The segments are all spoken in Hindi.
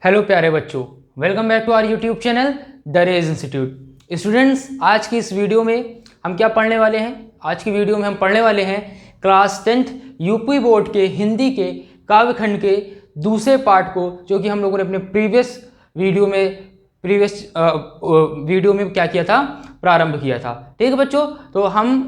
हेलो प्यारे बच्चों, welcome back to our YouTube channel the Rage Institute. Students, आज की इस वीडियो में हम क्या पढ़ने वाले हैं? आज की वीडियो में हम पढ़ने वाले हैं क्लास 10th यूपी बोर्ड के हिंदी के काव्यखंड के दूसरे पार्ट को, जो कि हम लोगों ने अपने प्रीवियस वीडियो में क्या किया था, प्रारंभ किया था। ठीक है बच्चों, तो हम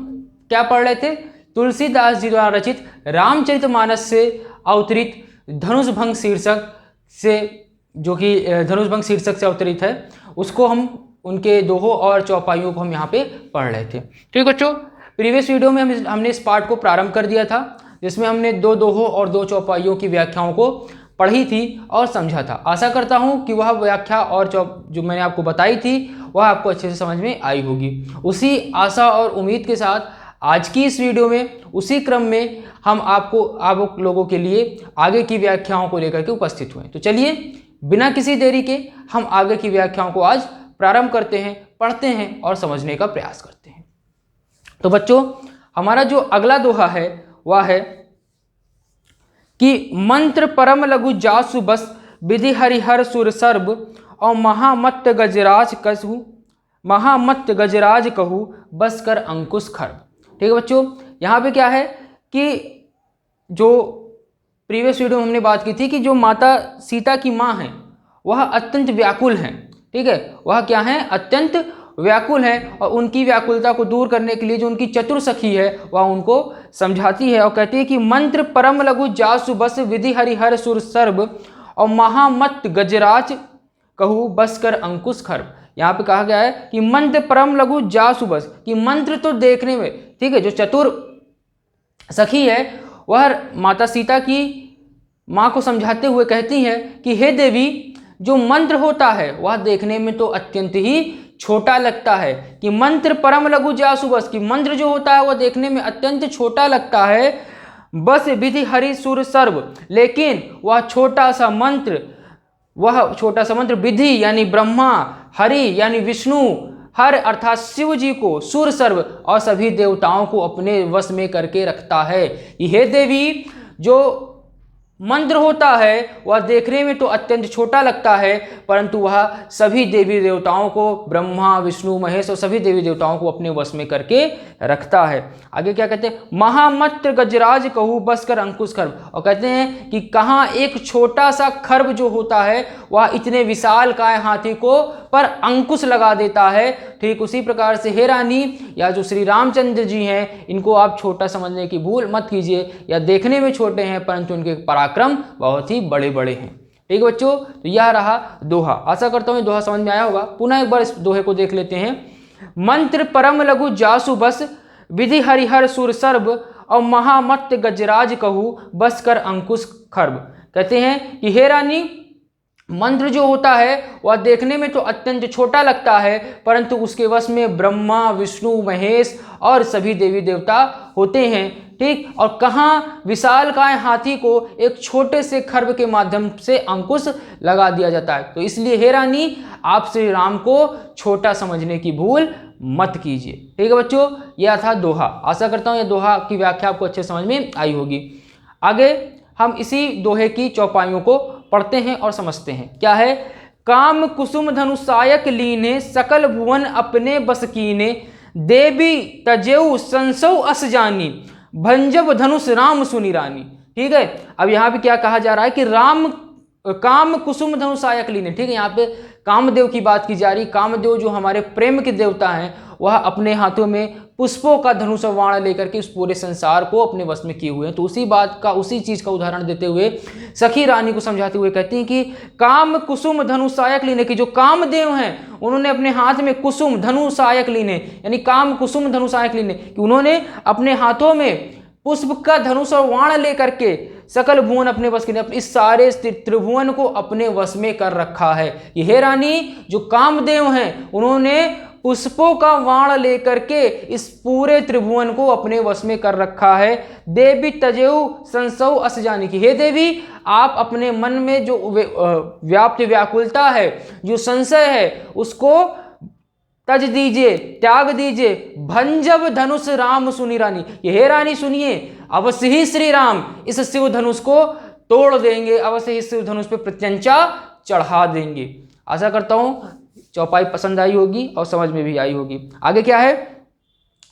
क्या पढ़ रहे थे? तुलसीदास जी द्वारा रचित रामचरितमानस से अवतरित धनुषभंग शीर्षक से, जो कि धनुषभंग शीर्षक से अवतरित है, उसको हम उनके दोहों और चौपाइयों को हम यहाँ पे पढ़ रहे थे। ठीक बच्चों, प्रीवियस वीडियो में हमने इस पार्ट को प्रारंभ कर दिया था, जिसमें हमने दो दोहों और दो चौपाइयों की व्याख्याओं को पढ़ी थी और समझा था। आशा करता हूँ कि वह व्याख्या और जो मैंने आपको बताई थी वह आपको अच्छे से समझ में आई होगी। उसी आशा और उम्मीद के साथ आज की इस वीडियो में उसी क्रम में हम आप लोगों के लिए आगे की व्याख्याओं को लेकर के उपस्थित हुए। तो चलिए बिना किसी देरी के हम आगे की व्याख्याओं को आज प्रारंभ करते हैं, पढ़ते हैं और समझने का प्रयास करते हैं। तो बच्चों, हमारा जो अगला दोहा है वह है कि मंत्र परम लघु जासु बस विधि हरिहर सुर सर्ब और महामत्त गजराज कहू बस कर अंकुश खर्ब। ठीक है बच्चों, यहाँ पे क्या है कि जो प्रीवियस वीडियो में हमने बात की थी कि जो माता सीता की माँ हैं वह अत्यंत व्याकुल हैं। ठीक है, वह क्या हैं? अत्यंत व्याकुल हैं, और उनकी व्याकुलता को दूर करने के लिए जो उनकी चतुर सखी है वह उनको समझाती है और कहती है कि मंत्र परम लघु जासु बस विधि हरिहर सुर सर्ब और महामत्त गजराज कहू बस कर अंकुश खर्ब। यहाँ पे कहा गया है कि मंत्र परम लघु जासु बस, कि मंत्र तो देखने में, ठीक है, जो चतुर सखी है वह माता सीता की माँ को समझाते हुए कहती हैं कि हे देवी, जो मंत्र होता है वह देखने में तो अत्यंत ही छोटा लगता है, कि मंत्र परम लघु जासु बस, कि मंत्र जो होता है वह देखने में अत्यंत छोटा लगता है, बस विधि हरि सुर सर्व, लेकिन वह छोटा सा मंत्र विधि यानी ब्रह्मा, हरि यानी विष्णु, हर अर्थात शिव जी को, सुर सर्व और सभी देवताओं को अपने वश में करके रखता है। हे देवी, जो मंत्र होता है वह देखने में तो अत्यंत छोटा लगता है, परंतु वह सभी देवी देवताओं को, ब्रह्मा विष्णु महेश और सभी देवी देवताओं को अपने वश में करके रखता है। आगे क्या कहते हैं? महामत्र गजराज कहू बस कर अंकुश खर्ब, और कहते हैं कि कहाँ एक छोटा सा खर्ब जो होता है वह इतने विशाल काय हाथी को पर अंकुश लगा देता है। ठीक उसी प्रकार से हे रानी, या जो श्री रामचंद्र जी हैं, इनको आप छोटा समझने की भूल मत कीजिए, या देखने में छोटे हैं परंतु उनके पराक्रम बहुत ही बड़े बड़े हैं। ठीक है बच्चों, तो यह रहा दोहा। आशा करता हूँ दोहा समझ में आया होगा। पुनः एक बार इस दोहे को देख लेते हैं। मंत्र परम लघु जासु बस विधि हरिहर सुर सर्ब और महामत्त गजराज कहू बस कर अंकुश खर्ब। कहते हैं कि हे रानी, मंत्र जो होता है वह देखने में तो अत्यंत छोटा लगता है, परंतु उसके वश में ब्रह्मा विष्णु महेश और सभी देवी देवता होते हैं। ठीक, और कहाँ विशालकाय हाथी को एक छोटे से खर्ब के माध्यम से अंकुश लगा दिया जाता है। तो इसलिए हे रानी, आप श्री राम को छोटा समझने की भूल मत कीजिए। ठीक है बच्चों, यह था दोहा। आशा करता हूँ यह दोहा की व्याख्या आपको अच्छे समझ में आई होगी। आगे हम इसी दोहे की चौपाइयों को पढ़ते हैं और समझते हैं। क्या है? काम कुसुम धनुषायक लीने सकल भुवन अपने बस कीने देवी तजेऊ संसौ अस जानी भंजब धनुष राम सुनी रानी। ठीक है, अब यहाँ पे क्या कहा जा रहा है कि काम कुसुम धनुषायक लीने। ठीक है, यहाँ पे कामदेव की बात की जा रही। कामदेव जो हमारे प्रेम के देवता हैं वह अपने हाथों में पुष्पों का धनुष बाण लेकर के उस पूरे संसार को अपने वश में किए हुए हैं। तो उसी चीज का उदाहरण देते हुए सखी रानी को समझाते हुए कहती हैं कि काम कुसुम धनुषायक लीने, की जो कामदेव हैं उन्होंने अपने हाथ में कुसुम धनुषायक लीने, यानी काम कुसुम धनुषायक लीने, कि उन्होंने अपने हाथों में पुष्प का धनुष और बाण लेकर के सकल भुवन अपने वश के, इस सारे त्रिभुवन को अपने वश में कर रखा है। ये हे रानी, जो कामदेव हैं उन्होंने पुष्पों का बाण लेकर के इस पूरे त्रिभुवन को अपने वश में कर रखा है। देवी तजेऊ संसौ अस जानी, की हे देवी, आप अपने मन में जो व्याप्त व्याकुलता है, जो संशय है, उसको तज दीजिए, त्याग दीजिए। भंजब धनुष राम सुनी रानी, ये हे रानी सुनिए, अवश्य ही श्री राम इस शिव धनुष को तोड़ देंगे, अवश्य ही शिव धनुष पे प्रत्यंचा चढ़ा देंगे। आशा करता हूँ चौपाई पसंद आई होगी और समझ में भी आई होगी। आगे क्या है,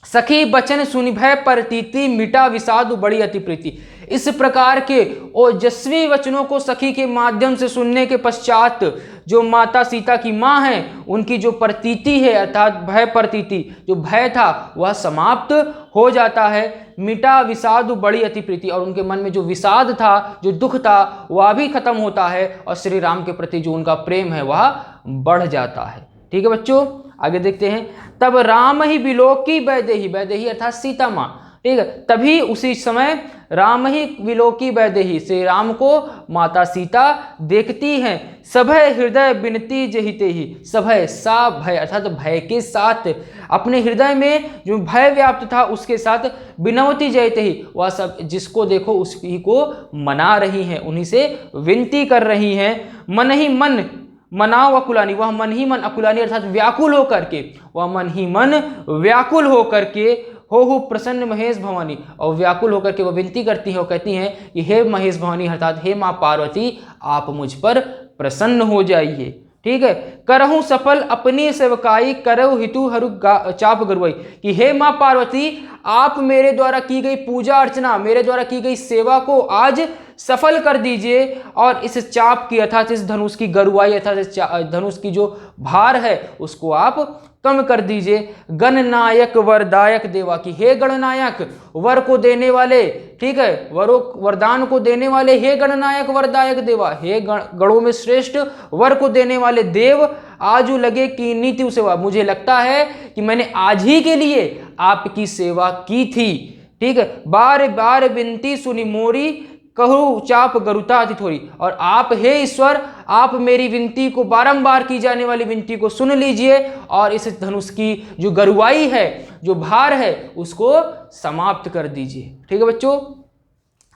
सखी बचन सुनि भय प्रतीति मिटा विषाद बड़ी अति प्रीति। इस प्रकार के ओजस्वी वचनों को सखी के माध्यम से सुनने के पश्चात जो माता सीता की माँ है उनकी जो प्रतीति है अर्थात भय प्रतीति, जो भय था वह समाप्त हो जाता है। मिटा विषाद बड़ी अति प्रीति, और उनके मन में जो विषाद था, जो दुख था, वह भी खत्म होता है और श्री राम के प्रति जो उनका प्रेम है वह बढ़ जाता है। ठीक है बच्चों, आगे देखते हैं। तब राम ही बिलोकी वैदेही, वैदेही अर्थात सीता माँ, ठीक है, तभी उसी समय राम ही विलोकी वैदेही, श्री राम को माता सीता देखती हैं। सभय हृदय बिनती जहिते ही, सभय सा भय अर्थात भय के साथ, अपने हृदय में जो भय व्याप्त था उसके साथ बिनवती जयते ही, वह सब जिसको देखो उसी को मना रही हैं, उन्हीं से विनती कर रही हैं। मन ही मन मनाओ अकुलानी, वह मन ही मन अकुलानी अर्थात व्याकुल होकर के, वह मन ही मन व्याकुल होकर के हो प्रसन्न महेश भवानी, और व्याकुल होकर के वह विनती करती है और कहती हैं कि हे महेश भवानी अर्थात हे माँ पार्वती आप मुझ पर प्रसन्न हो जाइए। ठीक है, करहूँ सफल अपनी सेवकाई करहु हितु हरु चाप गरुआई, कि हे माँ पार्वती आप मेरे द्वारा की गई पूजा अर्चना, मेरे द्वारा की गई सेवा को आज सफल कर दीजिए और इस चाप की अर्थात इस धनुष की गरुआई अर्थात इस धनुष की जो भार है उसको आप कम कर दीजिए। गणनायक वरदायक देवा, की हे गणनायक वर को देने वाले, ठीक है, वरदान को देने वाले, हे गणनायक वरदायक देवा, हे गणों में श्रेष्ठ वर को देने वाले देव, आजू लगे की नीति सेवा, मुझे लगता है कि मैंने आज ही के लिए आपकी सेवा की थी। ठीक है, बार बार विनती सुनी मोरी कहूँ चाप गरुता अति थोड़ी, और आप हे ईश्वर आप मेरी विनती को, बारंबार की जाने वाली विनती को सुन लीजिए और इस धनुष की जो गरुआई है, जो भार है, उसको समाप्त कर दीजिए। ठीक है बच्चों,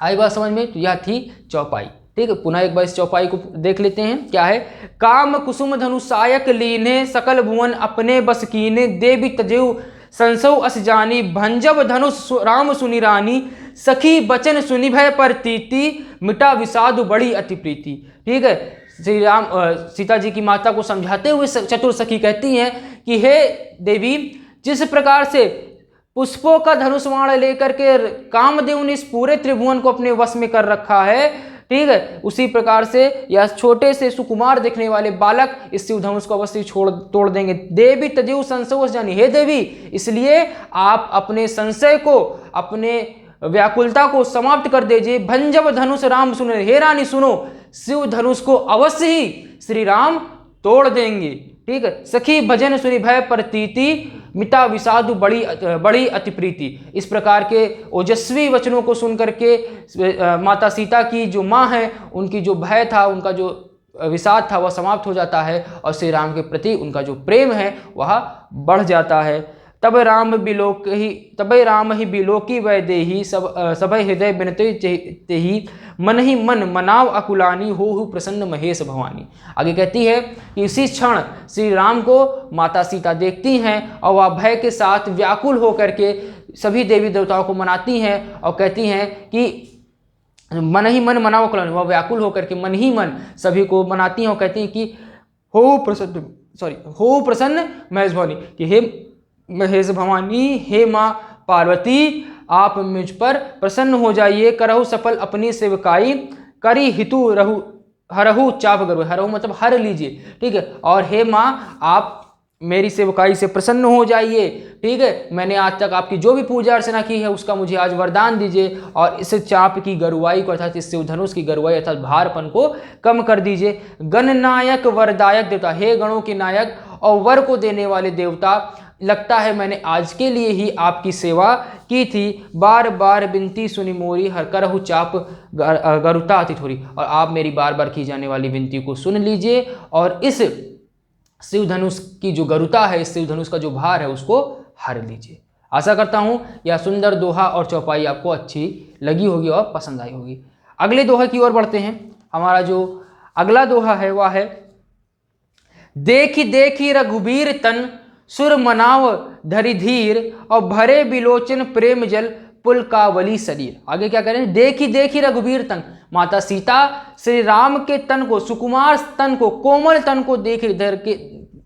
आई बात समझ में? तो यह थी चौपाई। ठीक है, पुनः एक बार इस चौपाई को देख लेते हैं। क्या है, काम कुसुम धनुषायक लीने सकल भुवन अपने बस कीने, देवी तजेऊ संसौ अस जानी, भंजब धनुष राम सुनि रानी, सखी बचन सुनि भय प्रतीति, मिटा विषाद बड़ी अति प्रीति। ठीक है, श्री राम सीता जी की माता को समझाते हुए चतुर सखी कहती हैं कि हे देवी, जिस प्रकार से पुष्पों का धनुष बाण लेकर के कामदेव ने इस पूरे त्रिभुवन को अपने वश में कर रखा है, ठीक है, उसी प्रकार से यह छोटे से सुकुमार दिखने वाले बालक इस शिव धनुष को अवश्य तोड़ देंगे। देवी तजेऊ संशय जानी, हे देवी इसलिए आप अपने संशय को, अपने व्याकुलता को समाप्त कर दीजिए। भंजब धनुष राम सुनो, हे रानी सुनो, शिव धनुष को अवश्य ही श्री राम तोड़ देंगे। ठीक है, सखी भजन सुनि भय प्रतीति, मिटा विषादु बड़ी अति प्रीति। इस प्रकार के ओजस्वी वचनों को सुनकर के माता सीता की जो माँ है उनकी जो भय था, उनका जो विषाद था वह समाप्त हो जाता है और श्री राम के प्रति उनका जो प्रेम है वह बढ़ जाता है। तब राम ही बिलोकी वैदेही, सभय हृदय बिनते तेहि, मन ही मन मनाव अकुलानी, हो प्रसन्न महेश भवानी। आगे कहती है कि इसी क्षण श्री राम को माता सीता देखती हैं और वह भय के साथ व्याकुल होकर के सभी देवी देवताओं को मनाती हैं और कहती हैं कि मन ही मन मनाव अकुलानी, वह व्याकुल होकर के मन ही मन सभी को मनाती हैं और कहती हैं कि हो प्रसन्न महेश भवानी, कि हे महेश भवानी, हे माँ पार्वती आप मुझ पर प्रसन्न हो जाइए। करहु सफल अपनी सेवकाई, करी हितु हरहु चाप गरु, हरहु मतलब हर लीजिए। ठीक है, और हे माँ आप मेरी सेवकाई से प्रसन्न हो जाइए। ठीक है, मैंने आज तक आपकी जो भी पूजा अर्चना की है उसका मुझे आज वरदान दीजिए और इस चाप की गरुआई को अर्थात इस शिव धनुष की गरुआई अर्थात भारपन को कम कर दीजिए। गणनायक वरदायक देवता, हे गणों के नायक और वर को देने वाले देवता, लगता है मैंने आज के लिए ही आपकी सेवा की थी। बार बार विनती सुनी मोरी, हर करहु चाप गरुता अति थोड़ी, और आप मेरी बार बार की जाने वाली विनती को सुन लीजिए और इस शिव धनुष की जो गरुता है, इस शिव धनुष का जो भार है उसको हर लीजिए। आशा करता हूँ यह सुंदर दोहा और चौपाई आपको अच्छी लगी होगी और पसंद आई होगी। अगले दोहे की ओर बढ़ते हैं। हमारा जो अगला दोहा है वह है, देखी देखी रघुबीर तन, सुर मनाव धरि धीर, और भरे बिलोचन प्रेम जल, पुलकावली शरीर। आगे क्या करें, देखी देखी रघुवीर तन, माता सीता श्री राम के तन को, सुकुमार तन को, कोमल तन को देख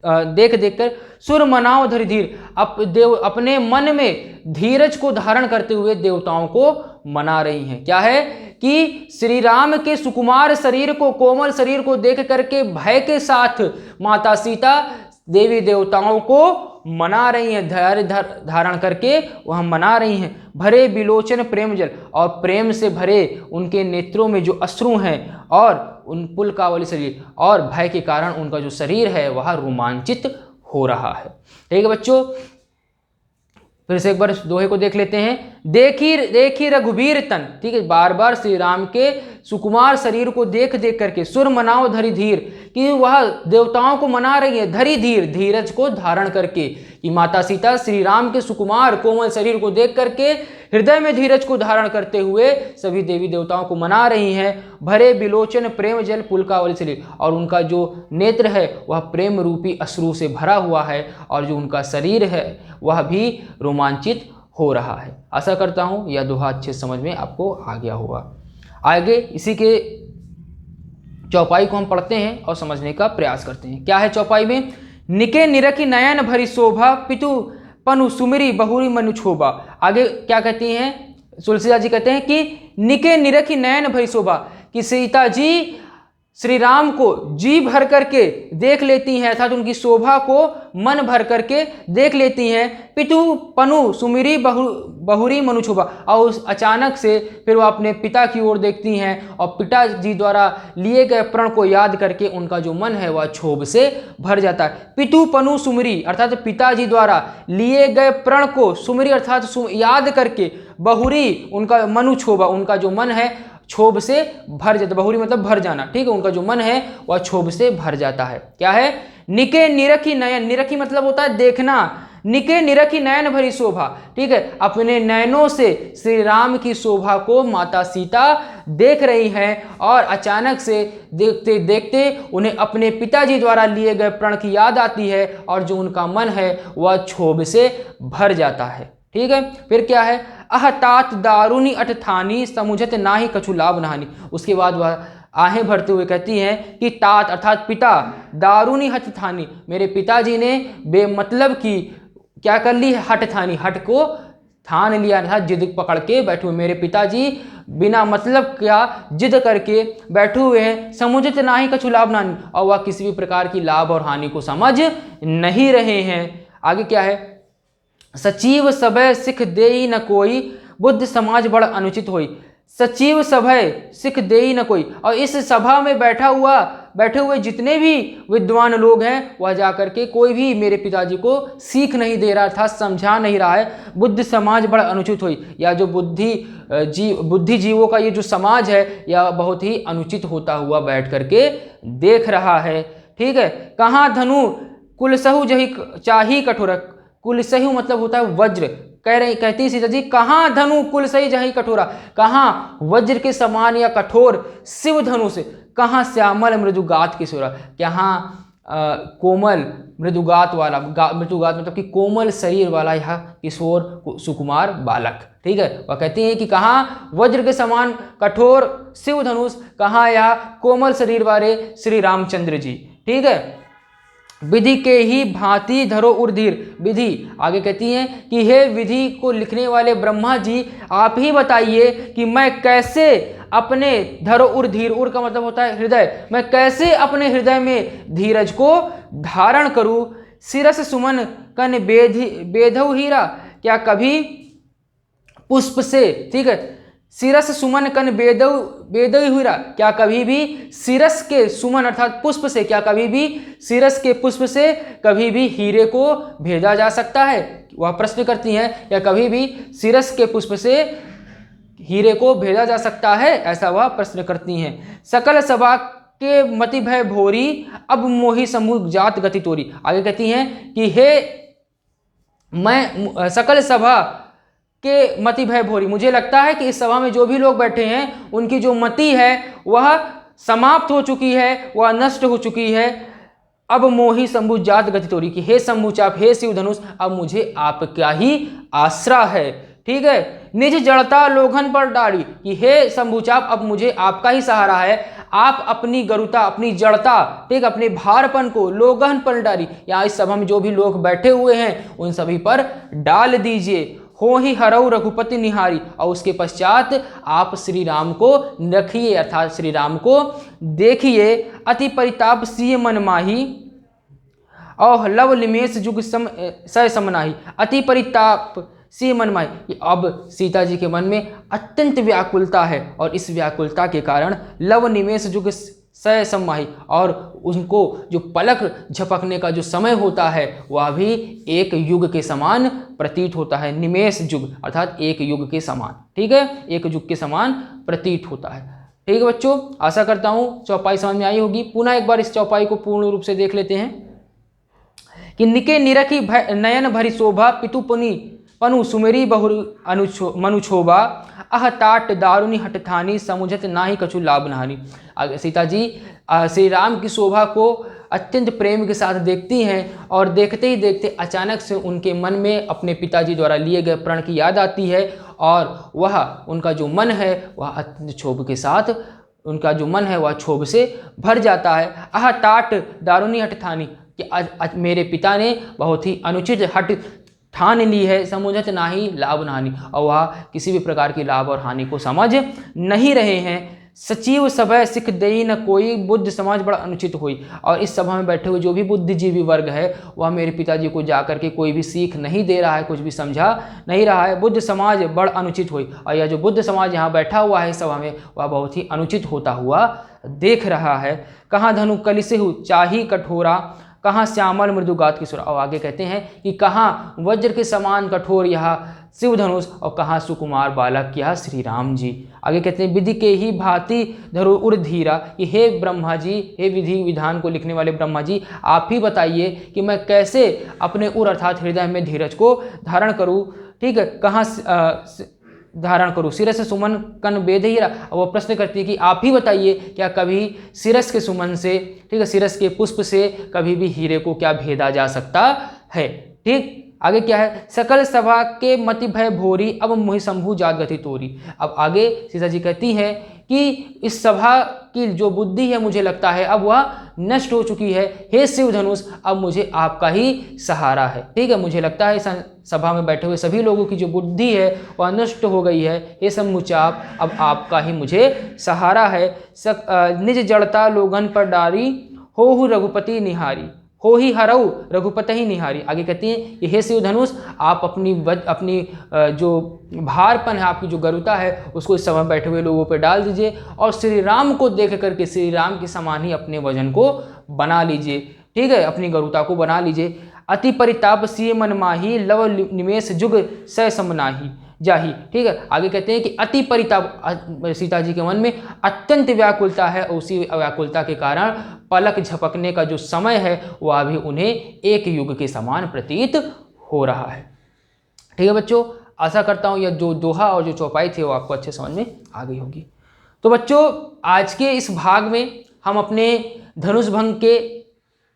देख कर सुर मनाओ धरि धीर, अपने मन में धीरज को धारण करते हुए देवताओं को मना रही हैं। क्या है कि श्री राम के सुकुमार शरीर को, कोमल शरीर को देख करके भय के साथ माता सीता देवी देवताओं को मना रही हैं, धैर्य धारण करके वह मना रही हैं। भरे बिलोचन प्रेम जल, और प्रेम से भरे उनके नेत्रों में जो अश्रु हैं, और उन पुलकावली शरीर, और भय के कारण उनका जो शरीर है वह रोमांचित हो रहा है। ठीक है बच्चों, फिर से एक बार दोहे को देख लेते हैं। देखी देखी रघुवीर तन, ठीक है, बार बार श्री राम के सुकुमार शरीर को देख देख करके सुर मनाओ धरि धीर, कि वह देवताओं को मना रही है धरि धीर, धीरज को धारण करके, कि माता सीता श्री राम के सुकुमार कोमल शरीर को देख करके हृदय में धीरज को धारण करते हुए सभी देवी देवताओं को मना रही हैं। भरे बिलोचन प्रेम जल पुलकावली शरीर, और उनका जो नेत्र है वह प्रेम रूपी अश्रु से भरा हुआ है, और जो उनका शरीर है वह भी रोमांचित हो रहा है। आशा करता हूँ यह दोहा अच्छे समझ में आपको आ गया होगा। आगे इसी के चौपाई को हम पढ़ते हैं और समझने का प्रयास करते हैं। क्या है चौपाई में, निके निरखी नयन भरी शोभा, पितु पनु सुमिरी बहुरी मनु छोबा। आगे क्या कहती हैं, तुलसीदास जी कहते हैं कि निके निरखी नयन भरी शोभा, कि सीता जी श्री राम को जी भर करके देख लेती हैं, अर्थात उनकी शोभा को मन भर करके देख लेती हैं। पितु पनु सुमिरी बहुरी मनु छोबा, और उस अचानक से फिर वो अपने पिता की ओर देखती हैं, और पिताजी द्वारा लिए गए प्रण को याद करके उनका जो मन है वह क्षोभ से भर जाता है। पितु पनु सुमिरी, अर्थात पिताजी द्वारा लिए गए प्रण को, सुमिरी अर्थात याद करके, बहुरी उनका मनु छोबा, उनका जो मन है क्षोभ से भर जाता, बहुरी मतलब भर जाना, ठीक है, उनका जो मन है वह क्षोभ से भर जाता है। क्या है, निके निरखी नयन, निरखी मतलब होता है देखना, निके निरखी नयन भरी शोभा, ठीक है, अपने नयनों से श्री राम की शोभा को माता सीता देख रही हैं, और अचानक से देखते देखते उन्हें अपने पिताजी द्वारा लिए गए प्रण की याद आती है, और जो उनका मन है वह क्षोभ से भर जाता है। ठीक है, फिर क्या है, अहतात दारुनी अठथानी समुझत नाहि कछु लाभ नहानी। उसके बाद वह आहें भरते हुए कहती हैं कि तात अर्थात पिता, दारुनी हठथानी, मेरे पिताजी ने बेमतलब की क्या कर ली है, हठथानी, हट को थान लिया था, जिद पकड़ के बैठे हुए, मेरे पिताजी बिना मतलब क्या जिद करके बैठे हुए हैं। समुझत नाहि कछु लाभ नहानी, और वह किसी भी प्रकार की लाभ और हानि को समझ नहीं रहे हैं। आगे क्या है, सचिव सभय सिख देई न कोई, बुद्ध समाज बड़ अनुचित होई। सचिव सभय सिख देई न कोई, और इस सभा में बैठे हुए जितने भी विद्वान लोग हैं वह जाकर के कोई भी मेरे पिताजी को सीख नहीं दे रहा था, समझा नहीं रहा है। बुद्ध समाज बड़ा अनुचित हुई, या जो बुद्धिजीवों का ये जो समाज है यह बहुत ही अनुचित होता हुआ बैठ करके देख रहा है। ठीक है, कहाँ धनु कुलसहु जही चाही कठोरक, कुलसहु मतलब होता है वज्र, कहती सीता जी, कहाँ धनु कुलसही जही कठोरा, कहाँ वज्र के समान या कठोर शिव धनु से, कहाँ श्यामल मृदुगात किशोरा, कहाँ कोमल मृदुगात वाला, मृदुगात मतलब कि कोमल शरीर वाला यह किशोर सुकुमार बालक। ठीक है, वह कहती हैं कि कहाँ वज्र के समान कठोर शिव धनुष, कहाँ यह कोमल शरीर वाले श्री रामचंद्र जी। ठीक है, विधि के ही भांति धरो उर्धीर, विधि आगे कहती हैं कि हे विधि को लिखने वाले ब्रह्मा जी, आप ही बताइए कि मैं कैसे अपने धरो उर्धीर, उर का मतलब होता है हृदय, मैं कैसे अपने हृदय में धीरज को धारण करूं। सिरस सुमन कन बेधौ हीरा, क्या कभी पुष्प से, ठीक है, सिरस सुमन कन बेदई हुरा, क्या कभी भी सिरस के सुमन अर्थात पुष्प से, क्या कभी भी सिरस के पुष्प से कभी भी हीरे को भेजा जा सकता है। वह प्रश्न करती हैं, या कभी भी सिरस के पुष्प से हीरे को भेजा जा सकता है, ऐसा वह प्रश्न करती हैं। सकल सभा के मति भय भोरी, अब मोहि समूह जात गति तोरी। आगे कहती हैं कि हे मैं सकल सभा के मति भय भोरी, मुझे लगता है कि इस सभा में जो भी लोग बैठे हैं उनकी जो मति है वह समाप्त हो चुकी है, वह नष्ट हो चुकी है। अब मोहि शंभु जात गति तोरी, की हे शंभु चाप, हे शिव धनुष, अब मुझे आपका ही आसरा है। ठीक है। निज जड़ता लोघन पर डारी, कि हे शंभुचाप अब मुझे आपका ही सहारा है, आप अपनी गरुता, अपनी जड़ता, ठीक, अपने भारपन को लोगहन पर डाली, यहाँ इस सभा में जो भी लोग बैठे हुए हैं उन सभी पर डाल दीजिए। हो ही हरऊ रघुपति निहारी, और उसके पश्चात आप श्री राम को रखिए, अर्थात श्री राम को देखिए। अति परिताप सिय मन माही, और लव निमेष जुग सय समनाही। अति परिताप सी मन माही, अब सीता जी के मन में अत्यंत व्याकुलता है, और इस व्याकुलता के कारण लव निमेष जुग सय समाही, और उनको जो पलक झपकने का जो समय होता है वह भी एक युग के समान प्रतीत होता है। निमेष युग अर्थात एक युग के समान, ठीक है, एक युग के समान प्रतीत होता है। ठीक है बच्चों, आशा करता हूँ चौपाई समझ में आई होगी। पुनः एक बार इस चौपाई को पूर्ण रूप से देख लेते हैं कि निके निरखी नयन भरी शोभा, पितु पुनि पनु सुमेरी बहुर मनुछोभा, अह टाट दारुनी हटथानी, समुझत नाही कछु लाभ नहानी। सीता जी श्री राम की शोभा को अत्यंत प्रेम के साथ देखती हैं, और देखते ही देखते अचानक से उनके मन में अपने पिताजी द्वारा लिए गए प्रण की याद आती है, और वह उनका जो मन है वह अत्यंत क्षोभ के साथ, उनका जो मन है वह क्षोभ से भर जाता है। आह टाट दारुनी हटथानी, कि मेरे पिता ने बहुत ही अनुचित हट ठान ली है, समुझत नाही लाभ हानि, और वह किसी भी प्रकार की लाभ और हानि को समझ नहीं रहे हैं। सचिव सभा सिख देई न कोई, बुद्ध समाज बड़ा अनुचित हुई, और इस सभा में बैठे हुए जो भी बुद्धिजीवी वर्ग है वह मेरे पिताजी को जाकर के कोई भी सीख नहीं दे रहा है, कुछ भी समझा नहीं रहा है। बुद्ध समाज बड़ा अनुचित हुई, और यह जो बुद्ध समाज यहाँ बैठा हुआ है इस सभा में वह बहुत ही अनुचित होता हुआ देख रहा है। कहाँ धनु कलिसेहु चाही कठोरा, कहाँ श्यामल मृदुगात किशोर, और आगे कहते हैं कि कहाँ वज्र के समान कठोर यह शिव धनुष, और कहाँ सुकुमार बालक यह श्री राम जी। आगे कहते हैं विधि के ही भांति धरो उर धीरा, कि हे ब्रह्मा जी, हे विधि विधान को लिखने वाले ब्रह्मा जी, आप ही बताइए कि मैं कैसे अपने उर अर्थात हृदय में धीरज को धारण करूँ। ठीक है, कहाँ धारण करूँ, सिरस सुमन कन बेद हीरा। वो प्रश्न करती है कि आप ही बताइए क्या कभी सिरस के सुमन से, ठीक है, सिरस के पुष्प से कभी भी हीरे को क्या भेदा जा सकता है। ठीक, आगे क्या है, सकल सभा के मति भय भोरी, अब मोहि शंभु जात गति तोरी। अब आगे सीता जी कहती है कि इस सभा की जो बुद्धि है मुझे लगता है अब वह नष्ट हो चुकी है। हे शिव धनुष, अब मुझे आपका ही सहारा है। ठीक है, मुझे लगता है सभा में बैठे हुए सभी लोगों की जो बुद्धि है वह नष्ट हो गई है। हे शंभुचाप, अब आपका ही मुझे सहारा है। निज जड़ता लोगन पर डारी, हो रघुपति निहारी, हो ही हरऊ रघुपति ही निहारी। आगे कहती हैं कि हे शिव धनुष, आप अपनी जो भारपन है, आपकी जो गरुता है उसको इस समय बैठे हुए लोगों पर डाल दीजिए, और श्री राम को देख करके श्री राम के समान ही अपने वजन को बना लीजिए। ठीक है, अपनी गरुता को बना लीजिए। अति परिताप सिय मन माही, लव निमेष जुग सय समनाही जाही। ठीक है, आगे कहते हैं कि अति परिताप, सीता जी के मन में अत्यंत व्याकुलता है, और उसी व्याकुलता के कारण पलक झपकने का जो समय है वह भी उन्हें एक युग के समान प्रतीत हो रहा है। ठीक है बच्चों, आशा करता हूँ यह जो दोहा और जो चौपाई थी वो आपको अच्छे समझ में आ गई होगी। तो बच्चों, आज के इस भाग में हम अपने धनुष भंग के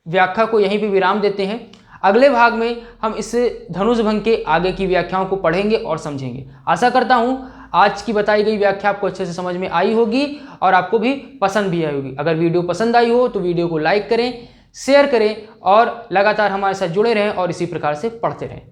व्याख्या को यहीं पे विराम देते हैं। अगले भाग में हम इस धनुष भंग के आगे की व्याख्याओं को पढ़ेंगे और समझेंगे। आशा करता हूँ आज की बताई गई व्याख्या आपको अच्छे से समझ में आई होगी और आपको भी पसंद भी आई होगी। अगर वीडियो पसंद आई हो तो वीडियो को लाइक करें, शेयर करें, और लगातार हमारे साथ जुड़े रहें और इसी प्रकार से पढ़ते रहें।